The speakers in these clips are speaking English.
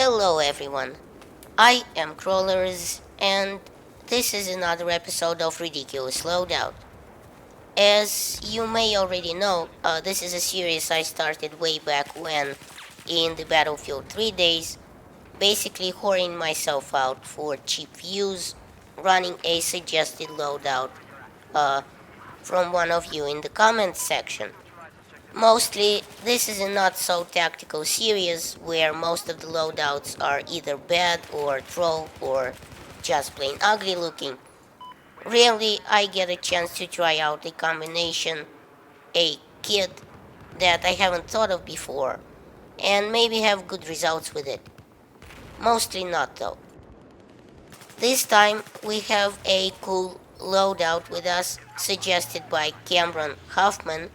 Hello everyone, I am Crawlers and this is another episode of Ridiculous Loadout. As you may already know, this is a series I started way back when, in the Battlefield 3 days, basically whoring myself out for cheap views, running a suggested loadout uh, from one of you in the comments section. Mostly, this is a not so tactical series where most of the loadouts are either bad or troll or just plain ugly looking. Rarely I get a chance to try out a combination, a kit that I haven't thought of before, and maybe have good results with it. Mostly not though. This time we have a cool loadout with us suggested by Cameron Huffman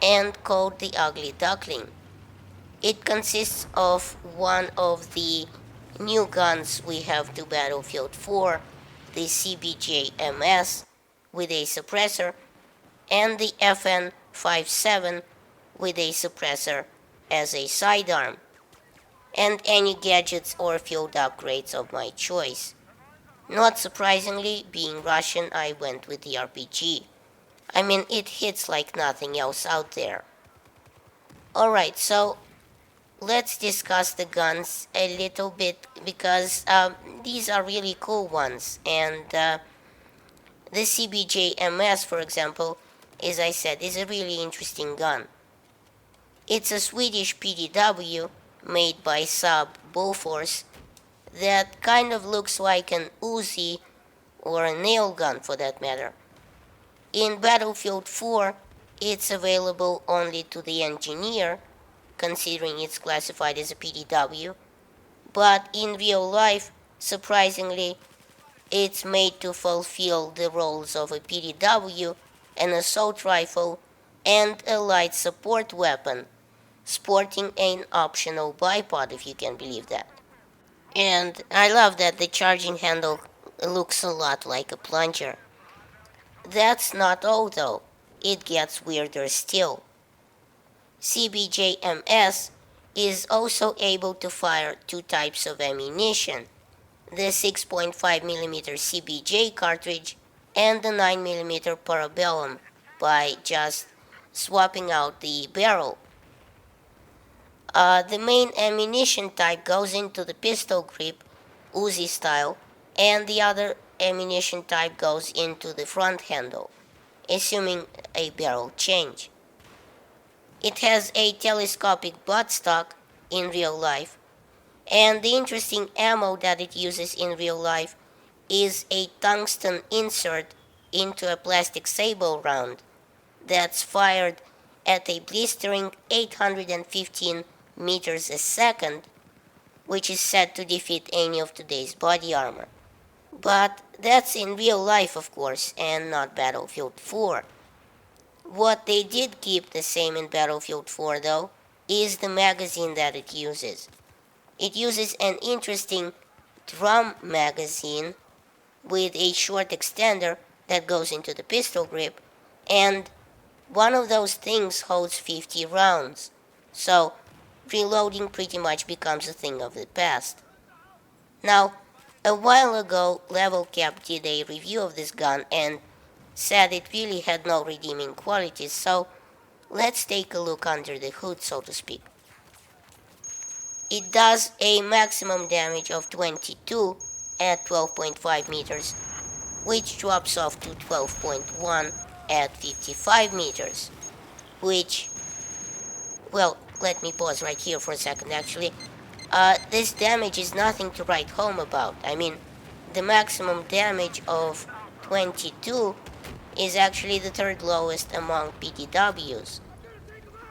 and called the Ugly Duckling. It consists of one of the new guns we have to Battlefield 4, the CBJ-MS with a suppressor, and the FN-57 with a suppressor as a sidearm, and any gadgets or field upgrades of my choice. Not surprisingly, being Russian, I went with the RPG. I mean, it hits like nothing else out there. Alright, so let's discuss the guns a little bit because these are really cool ones. And the CBJ MS, for example, as I said, is a really interesting gun. It's a Swedish PDW made by Saab Bofors that kind of looks like an Uzi or a nail gun for that matter. In Battlefield 4, it's available only to the engineer, considering it's classified as a PDW, but in real life, surprisingly, it's made to fulfill the roles of a PDW, an assault rifle, and a light support weapon, sporting an optional bipod if you can believe that. And I love that the charging handle looks a lot like a plunger. That's not all though, it gets weirder still. CBJ-MS is also able to fire two types of ammunition, the 6.5mm CBJ cartridge and the 9mm Parabellum, by just swapping out the barrel. The main ammunition type goes into the pistol grip, Uzi style, and the other ammunition type goes into the front handle, assuming a barrel change. It has a telescopic buttstock in real life, and the interesting ammo that it uses in real life is a tungsten insert into a plastic sable round that's fired at a blistering 815 meters a second, which is said to defeat any of today's body armor. But that's in real life, of course, and not Battlefield 4. What they did keep the same in Battlefield 4, though, is the magazine that it uses. It uses an interesting drum magazine with a short extender that goes into the pistol grip, and one of those things holds 50 rounds. So, reloading pretty much becomes a thing of the past. Now, a while ago, Level Cap did a review of this gun and said it really had no redeeming qualities, so let's take a look under the hood, so to speak. It does a maximum damage of 22 at 12.5 meters, which drops off to 12.1 at 55 meters, which, well, let me pause right here for a second actually. This damage is nothing to write home about. I mean, the maximum damage of 22 is actually the third lowest among PDWs.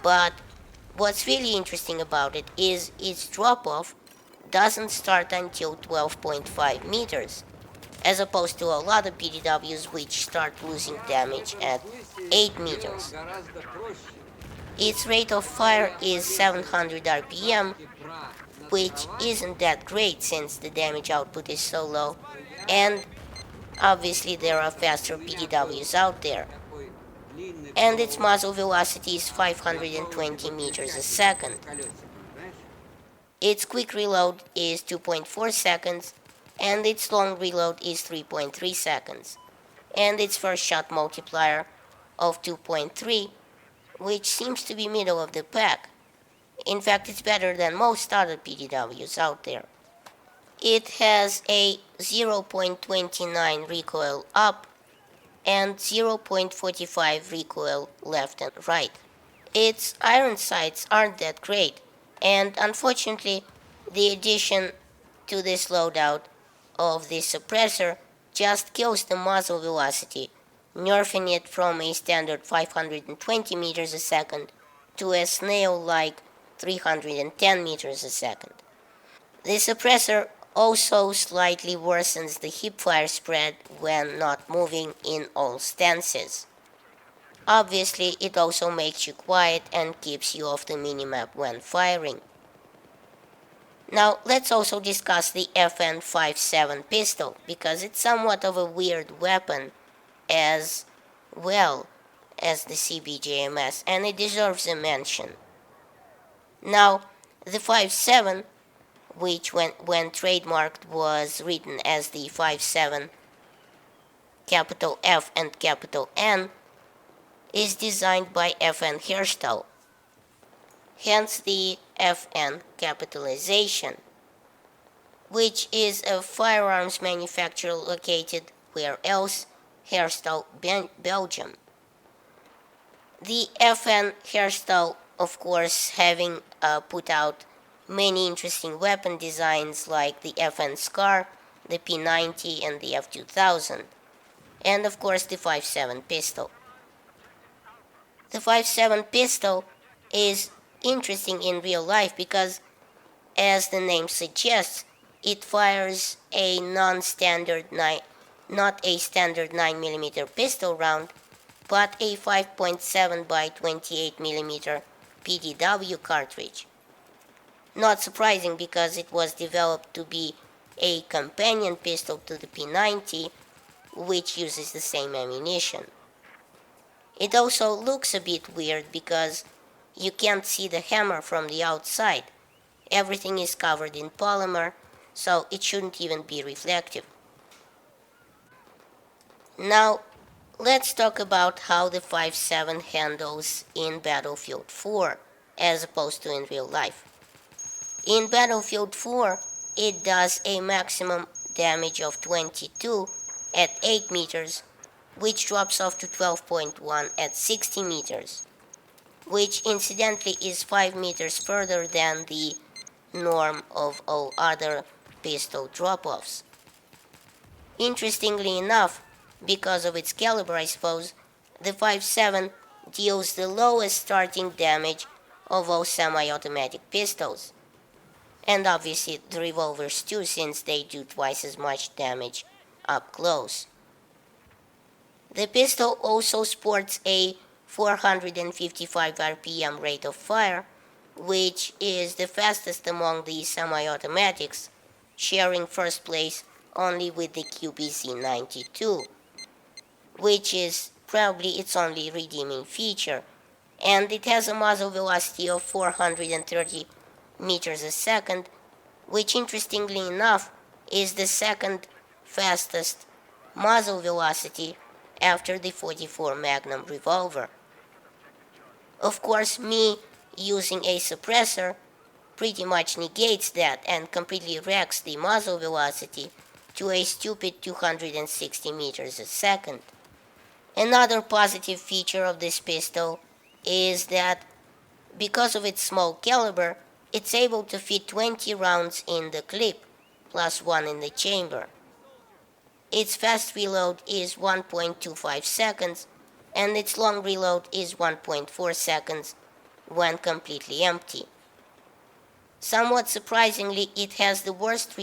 But what's really interesting about it is its drop-off doesn't start until 12.5 meters, as opposed to a lot of PDWs which start losing damage at 8 meters. Its rate of fire is 700 RPM, which isn't that great since the damage output is so low, and obviously there are faster PDWs out there. And its muzzle velocity is 520 meters a second. Its quick reload is 2.4 seconds, and its long reload is 3.3 seconds, and its first shot multiplier of 2.3, which seems to be middle of the pack. In fact, it's better than most other PDWs out there. It has a 0.29 recoil up and 0.45 recoil left and right. Its iron sights aren't that great, and unfortunately, the addition to this loadout of the suppressor just kills the muzzle velocity, nerfing it from a standard 520 meters a second to a snail-like 310 meters a second. The suppressor also slightly worsens the hipfire spread when not moving in all stances. Obviously, it also makes you quiet and keeps you off the minimap when firing. Now, let's also discuss the FN57 pistol, because it's somewhat of a weird weapon as well as the CBJMS, and it deserves a mention. Now, the 57, which when trademarked was written as the 57 capital F and capital N, is designed by FN Herstal, hence the FN capitalization, which is a firearms manufacturer located where else? Herstal, Belgium. The FN Herstal, of course, having put out many interesting weapon designs like the FN Scar, the P90 and the F2000, and of course the 57 pistol. The 57 pistol is interesting in real life because, as the name suggests, it fires a non-standard not a standard 9mm pistol round, but a 5.7 by 28mm PDW cartridge. Not surprising because it was developed to be a companion pistol to the P90, which uses the same ammunition. It also looks a bit weird because you can't see the hammer from the outside. Everything is covered in polymer, so it shouldn't even be reflective. Now, let's talk about how the 5.7 handles in Battlefield 4, as opposed to in real life. In Battlefield 4, it does a maximum damage of 22 at 8 meters, which drops off to 12.1 at 60 meters, which incidentally is 5 meters further than the norm of all other pistol drop-offs. Interestingly enough, because of its caliber I suppose, the 5.7 deals the lowest starting damage of all semi-automatic pistols, and obviously the revolvers too, since they do twice as much damage up close. The pistol also sports a 455 RPM rate of fire, which is the fastest among the semi-automatics, sharing first place only with the QBZ-92, which is probably its only redeeming feature, and it has a muzzle velocity of 430 meters a second, which interestingly enough is the second fastest muzzle velocity after the 44 Magnum revolver. Of course, me using a suppressor pretty much negates that and completely wrecks the muzzle velocity to a stupid 260 meters a second. Another positive feature of this pistol is that because of its small caliber, it's able to fit 20 rounds in the clip, plus 1 in the chamber. Its fast reload is 1.25 seconds, and its long reload is 1.4 seconds when completely empty. Somewhat surprisingly, it has the worst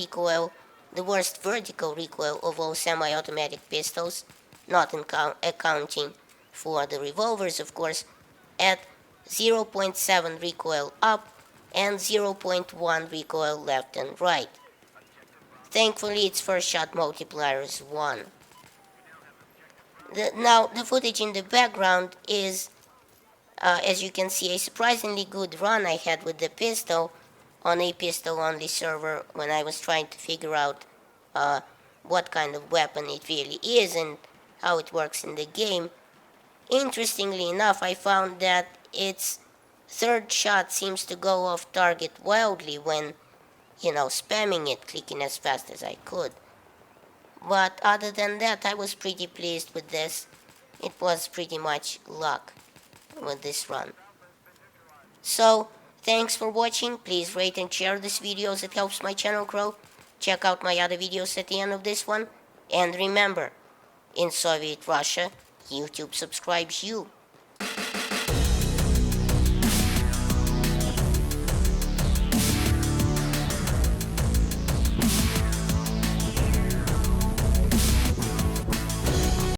vertical recoil of all semi-automatic pistols, not accounting for the revolvers, of course, at 0.7 recoil up and 0.1 recoil left and right. Thankfully, its first shot multiplier is 1. Now, the footage in the background is, as you can see, a surprisingly good run I had with the pistol, on a pistol-only server when I was trying to figure out uh, what kind of weapon it really is and how it works in the game. Interestingly enough, I found that its third shot seems to go off target wildly when, spamming it, clicking as fast as I could. But other than that, I was pretty pleased with this. It was pretty much luck with this run. So, thanks for watching. Please rate and share this video as it helps my channel grow. Check out my other videos at the end of this one. And remember, in Soviet Russia, YouTube subscribes you.